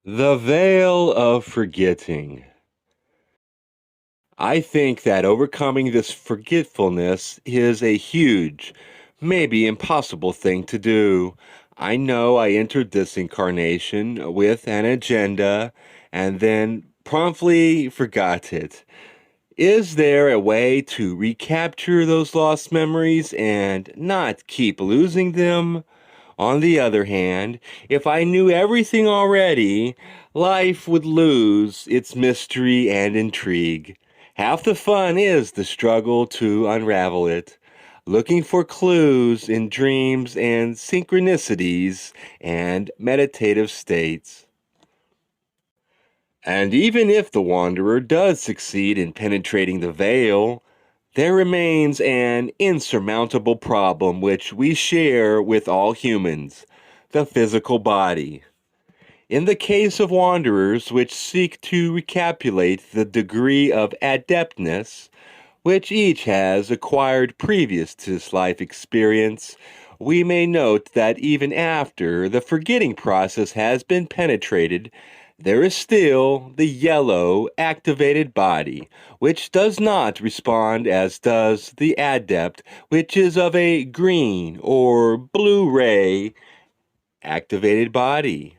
The veil of forgetting. I think that overcoming this forgetfulness is a huge, maybe impossible thing to do. I know I entered this incarnation with an agenda and then promptly forgot it. Is there a way to recapture those lost memories and not keep losing them? On the other hand, if I knew everything already, life would lose its mystery and intrigue. Half the fun is the struggle to unravel it, looking for clues in dreams and synchronicities and meditative states. And even if the wanderer does succeed in penetrating the veil, there remains an insurmountable problem which we share with all humans: the physical body. In the case of wanderers which seek to recapitulate the degree of adeptness which each has acquired previous to this life experience, we may note that even after the forgetting process has been penetrated, there is still the yellow activated body, which does not respond as does the adept, which is of a green or blue ray activated body.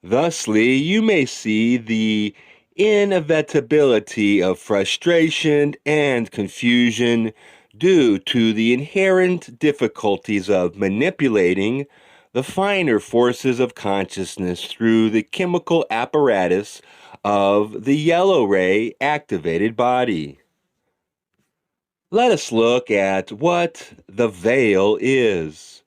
Thusly, you may see the inevitability of frustration and confusion due to the inherent difficulties of manipulating the finer forces of consciousness through the chemical apparatus of the yellow ray activated body. Let us look at what the veil is.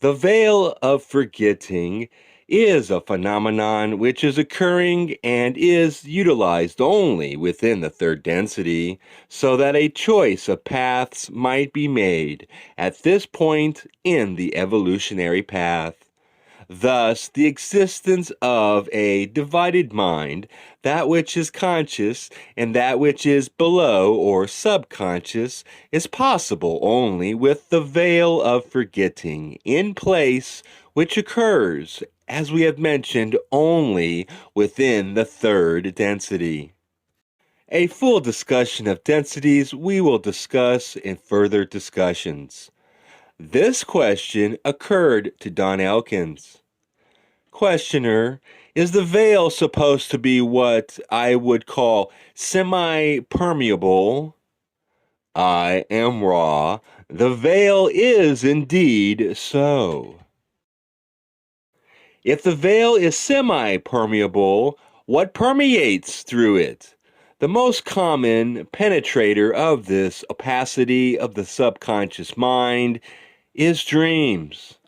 The veil of forgetting is a phenomenon which is occurring and is utilized only within the third density, so that a choice of paths might be made at this point in the evolutionary path. Thus, the existence of a divided mind, that which is conscious and that which is below or subconscious, is possible only with the veil of forgetting in place, which occurs, as we have mentioned, only within the third density. A full discussion of densities we will discuss in further discussions. This question occurred to Don Elkins. Questioner, is the veil supposed to be what I would call semi-permeable? I am raw. The veil is indeed so. If the veil is semi-permeable, what permeates through it? The most common penetrator of this opacity of the subconscious mind is dreams.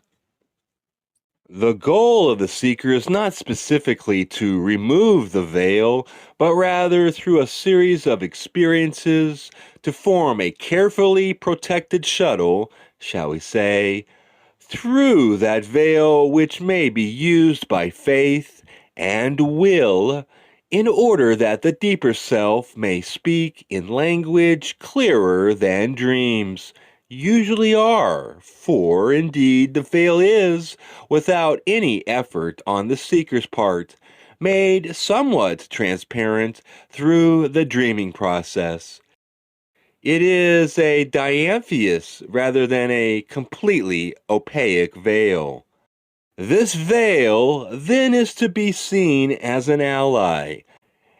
The goal of the seeker is not specifically to remove the veil, but rather through a series of experiences to form a carefully protected shuttle, shall we say, through that veil which may be used by faith and will in order that the deeper self may speak in language clearer than dreams usually are, for indeed the veil is, without any effort on the seeker's part, made somewhat transparent through the dreaming process. It is a diaphanous rather than a completely opaque veil. This veil then is to be seen as an ally,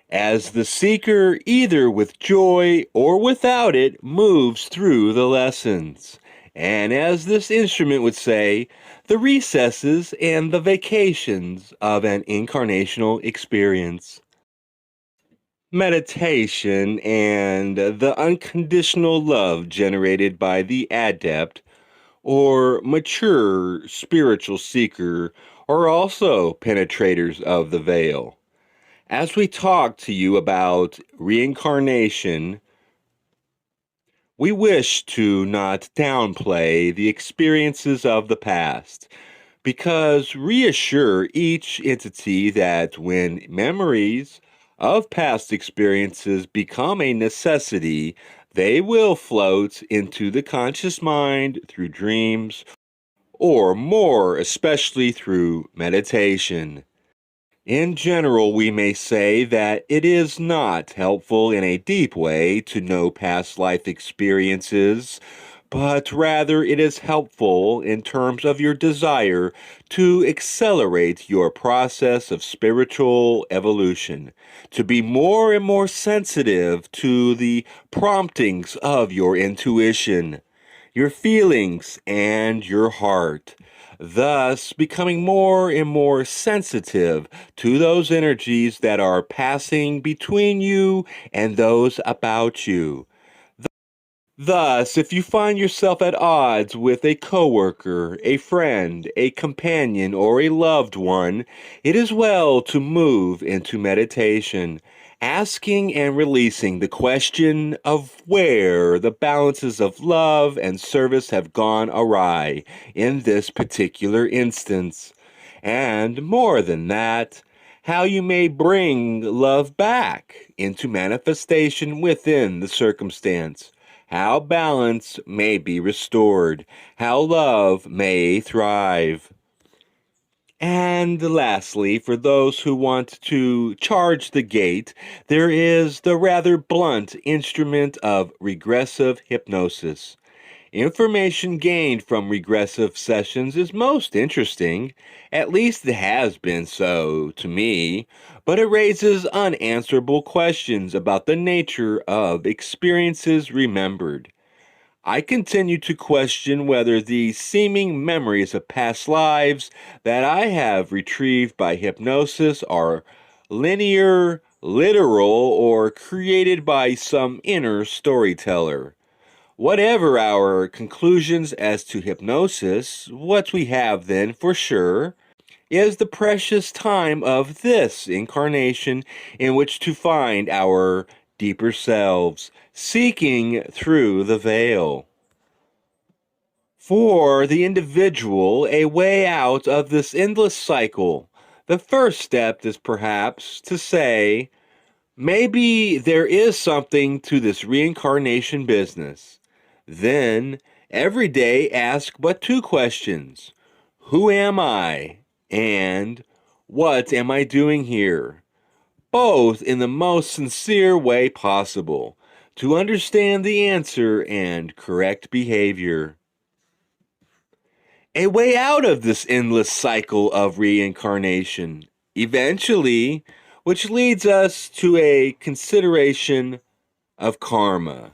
as the seeker, either with joy or without it, moves through the lessons, and as this instrument would say, the recesses and the vacations of an incarnational experience. Meditation and the unconditional love generated by the adept or mature spiritual seeker are also penetrators of the veil. As we talk to you about reincarnation, we wish to not downplay the experiences of the past, because reassure each entity that when memories of past experiences become a necessity, they will float into the conscious mind through dreams, or more especially through meditation. In general, we may say that it is not helpful in a deep way to know past life experiences, but rather it is helpful in terms of your desire to accelerate your process of spiritual evolution, to be more and more sensitive to the promptings of your intuition, your feelings, and your heart, thus becoming more and more sensitive to those energies that are passing between you and those about you. Thus, if you find yourself at odds with a coworker, a friend, a companion, or a loved one, it is well to move into meditation, asking and releasing the question of where the balances of love and service have gone awry in this particular instance. And more than that, how you may bring love back into manifestation within the circumstance, how balance may be restored, how love may thrive. And lastly, for those who want to charge the gate, there is the rather blunt instrument of regressive hypnosis. Information gained from regressive sessions is most interesting, at least it has been so to me, but it raises unanswerable questions about the nature of experiences remembered. I continue to question whether the seeming memories of past lives that I have retrieved by hypnosis are linear, literal, or created by some inner storyteller. Whatever our conclusions as to hypnosis, what we have then for sure is the precious time of this incarnation in which to find our deeper selves, seeking through the veil. For the individual, a way out of this endless cycle, the first step is perhaps to say, maybe there is something to this reincarnation business. Then, every day ask but two questions. Who am I? And what am I doing here? Both in the most sincere way possible, to understand the answer and correct behavior. A way out of this endless cycle of reincarnation, eventually, which leads us to a consideration of karma.